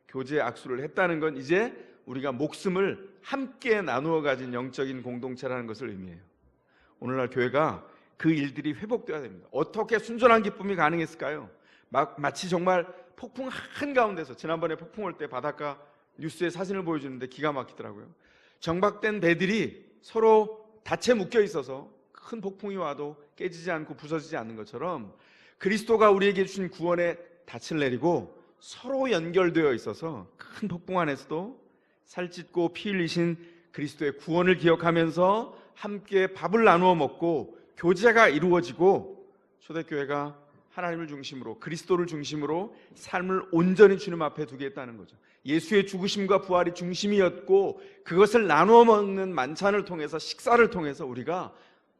교제 악수를 했다는 건 이제 우리가 목숨을 함께 나누어 가진 영적인 공동체라는 것을 의미해요. 오늘날 교회가 그 일들이 회복되어야 됩니다. 어떻게 순전한 기쁨이 가능했을까요? 마치 정말 폭풍 한가운데서, 지난번에 폭풍 올 때 바닷가 뉴스에 사진을 보여주는데 기가 막히더라고요. 정박된 배들이 서로 닫혀 묶여 있어서 큰 폭풍이 와도 깨지지 않고 부서지지 않는 것처럼 그리스도가 우리에게 주신 구원의 닻을 내리고 서로 연결되어 있어서 큰 폭풍 안에서도 살찢고 피 흘리신 그리스도의 구원을 기억하면서 함께 밥을 나누어 먹고 교제가 이루어지고, 초대교회가 하나님을 중심으로, 그리스도를 중심으로 삶을 온전히 주님 앞에 두겠다는 거죠. 예수의 죽으심과 부활이 중심이었고, 그것을 나누어 먹는 만찬을 통해서, 식사를 통해서 우리가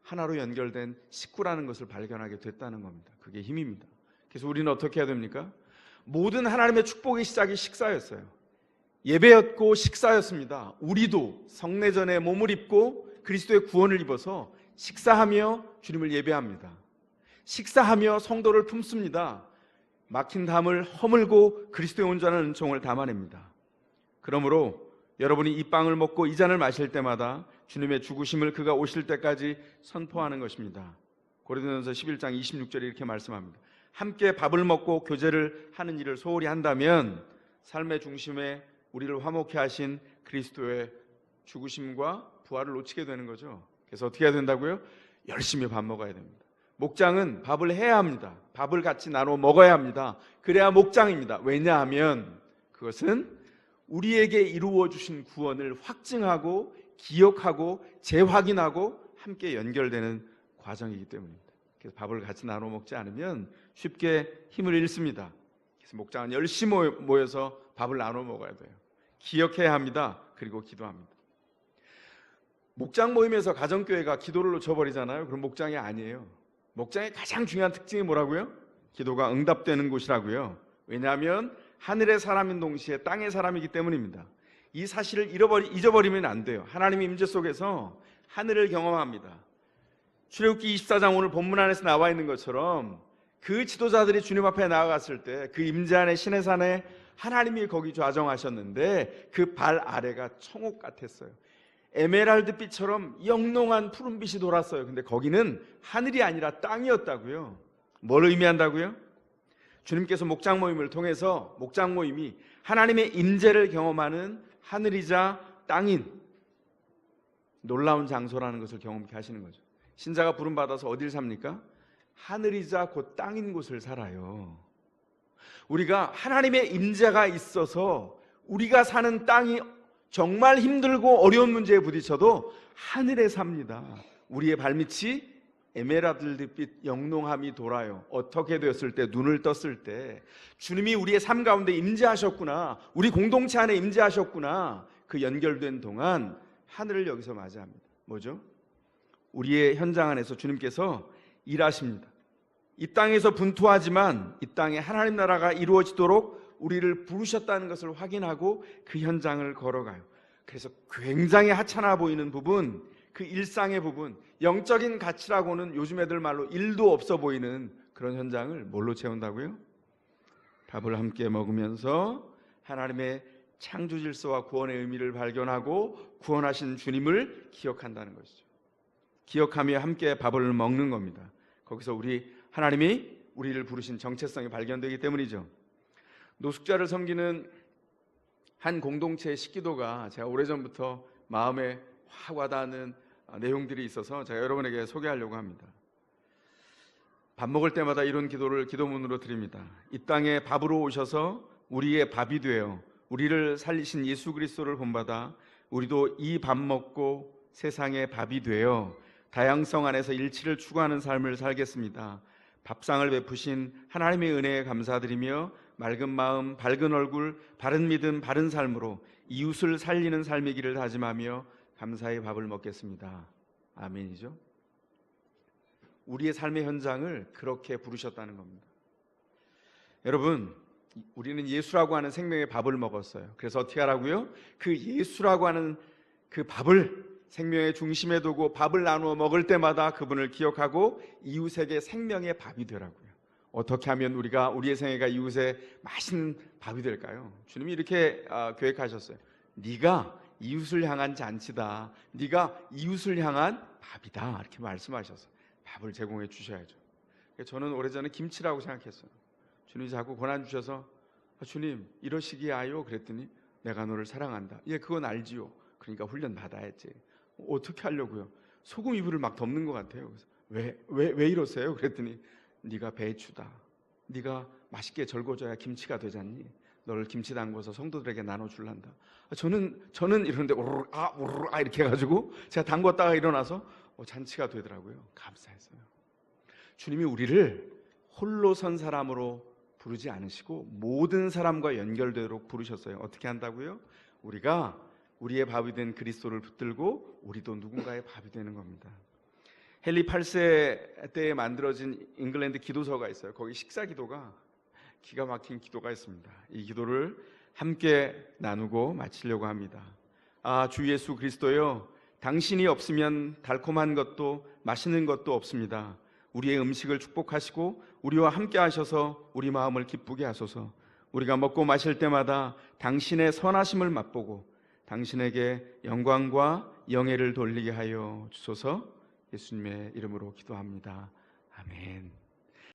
하나로 연결된 식구라는 것을 발견하게 됐다는 겁니다. 그게 힘입니다. 그래서 우리는 어떻게 해야 됩니까? 모든 하나님의 축복의 시작이 식사였어요. 예배였고 식사였습니다. 우리도 성례전에 몸을 입고 그리스도의 구원을 입어서 식사하며 주님을 예배합니다. 식사하며 성도를 품습니다. 막힌 담을 허물고 그리스도의 온전한 은총을 담아냅니다. 그러므로 여러분이 이 빵을 먹고 이 잔을 마실 때마다 주님의 죽으심을 그가 오실 때까지 선포하는 것입니다. 고린도전서 11장 26절에 이렇게 말씀합니다. 함께 밥을 먹고 교제를 하는 일을 소홀히 한다면 삶의 중심에 우리를 화목케 하신 그리스도의 죽으심과 부활을 놓치게 되는 거죠. 그래서 어떻게 해야 된다고요? 열심히 밥 먹어야 됩니다. 목장은 밥을 해야 합니다. 밥을 같이 나눠 먹어야 합니다. 그래야 목장입니다. 왜냐하면 그것은 우리에게 이루어 주신 구원을 확증하고 기억하고 재확인하고 함께 연결되는 과정이기 때문입니다. 그래서 밥을 같이 나눠 먹지 않으면 쉽게 힘을 잃습니다. 그래서 목장은 열심히 모여서 밥을 나눠 먹어야 돼요. 기억해야 합니다. 그리고 기도합니다. 목장 모임에서 가정교회가 기도를 놓쳐버리잖아요. 그럼 목장이 아니에요. 목장의 가장 중요한 특징이 뭐라고요? 기도가 응답되는 곳이라고요. 왜냐하면 하늘의 사람인 동시에 땅의 사람이기 때문입니다. 이 사실을 잊어버리면 안 돼요. 하나님의 임재 속에서 하늘을 경험합니다. 출애굽기 24장 오늘 본문 안에서 나와 있는 것처럼 그 지도자들이 주님 앞에 나아갔을 때 그 임재 안에 시내산에 하나님이 거기 좌정하셨는데 그 발 아래가 청옥 같았어요. 에메랄드빛처럼 영롱한 푸른빛이 돌았어요. 근데 거기는 하늘이 아니라 땅이었다고요. 뭘 의미한다고요? 주님께서 목장 모임을 통해서 목장 모임이 하나님의 임재를 경험하는 하늘이자 땅인 놀라운 장소라는 것을 경험케 하시는 거죠. 신자가 부름받아서 어딜 삽니까? 하늘이자 곧 땅인 곳을 살아요. 우리가 하나님의 임재가 있어서 우리가 사는 땅이 정말 힘들고 어려운 문제에 부딪혀도 하늘에 삽니다. 우리의 발밑이 에메랄드빛 영롱함이 돌아요. 어떻게 되었을 때, 눈을 떴을 때 주님이 우리의 삶 가운데 임재하셨구나, 우리 공동체 안에 임재하셨구나, 그 연결된 동안 하늘을 여기서 맞이합니다. 뭐죠? 우리의 현장 안에서 주님께서 일하십니다. 이 땅에서 분투하지만 이 땅에 하나님 나라가 이루어지도록 우리를 부르셨다는 것을 확인하고 그 현장을 걸어가요. 그래서 굉장히 하찮아 보이는 부분, 그 일상의 부분, 영적인 가치라고는 요즘 애들 말로 일도 없어 보이는 그런 현장을 뭘로 채운다고요? 밥을 함께 먹으면서 하나님의 창조 질서와 구원의 의미를 발견하고 구원하신 주님을 기억한다는 것이죠. 기억하며 함께 밥을 먹는 겁니다. 거기서 하나님이 우리를 부르신 정체성이 발견되기 때문이죠. 노숙자를 섬기는 한 공동체의 식기도가 제가 오래전부터 마음에 확 와닿는 내용들이 있어서 제가 여러분에게 소개하려고 합니다. 밥 먹을 때마다 이런 기도를 기도문으로 드립니다. 이 땅에 밥으로 오셔서 우리의 밥이 되어 우리를 살리신 예수 그리스도를 본받아 우리도 이 밥 먹고 세상의 밥이 되어 다양성 안에서 일치를 추구하는 삶을 살겠습니다. 밥상을 베푸신 하나님의 은혜에 감사드리며 맑은 마음, 밝은 얼굴, 바른 믿음, 바른 삶으로 이웃을 살리는 삶이기를 다짐하며 감사의 밥을 먹겠습니다. 아멘이죠. 우리의 삶의 현장을 그렇게 부르셨다는 겁니다. 여러분, 우리는 예수라고 하는 생명의 밥을 먹었어요. 그래서 어떻게 하라고요? 그 예수라고 하는 그 밥을 생명의 중심에 두고 밥을 나누어 먹을 때마다 그분을 기억하고 이웃에게 생명의 밥이 되라고요. 어떻게 하면 우리의 생애가 이웃의 맛있는 밥이 될까요? 주님이 이렇게 계획하셨어요. 네가 이웃을 향한 잔치다. 네가 이웃을 향한 밥이다. 이렇게 말씀하셨어요. 밥을 제공해 주셔야죠. 저는 오래전에 김치라고 생각했어요. 주님이 자꾸 권한 주셔서 주님 이러시기에 하요 그랬더니 내가 너를 사랑한다. 예, 그건 알지요. 그러니까 훈련 받아야지. 어떻게 하려고요? 소금 이불을 막 덮는 것 같아요. 그래서 왜 이러세요? 그랬더니 네가 배추다. 네가 맛있게 절궈줘야 김치가 되잖니. 너를 김치 담궈서 성도들에게 나눠줄란다. 저는 이러는데 우르르 이렇게 해가지고 제가 담궜다가 일어나서 잔치가 되더라고요. 감사했어요. 주님이 우리를 홀로 선 사람으로 부르지 않으시고 모든 사람과 연결되도록 부르셨어요. 어떻게 한다고요? 우리가 우리의 밥이 된 그리스도를 붙들고 우리도 누군가의 밥이 되는 겁니다. 헨리 8세 때에 만들어진 잉글랜드 기도서가 있어요. 거기 식사 기도가 기가 막힌 기도가 있습니다. 이 기도를 함께 나누고 마치려고 합니다. 주 예수 그리스도여, 당신이 없으면 달콤한 것도 맛있는 것도 없습니다. 우리의 음식을 축복하시고 우리와 함께 하셔서 우리 마음을 기쁘게 하소서. 우리가 먹고 마실 때마다 당신의 선하심을 맛보고 당신에게 영광과 영예를 돌리게 하여 주소서. 예수님의 이름으로 기도합니다. 아멘.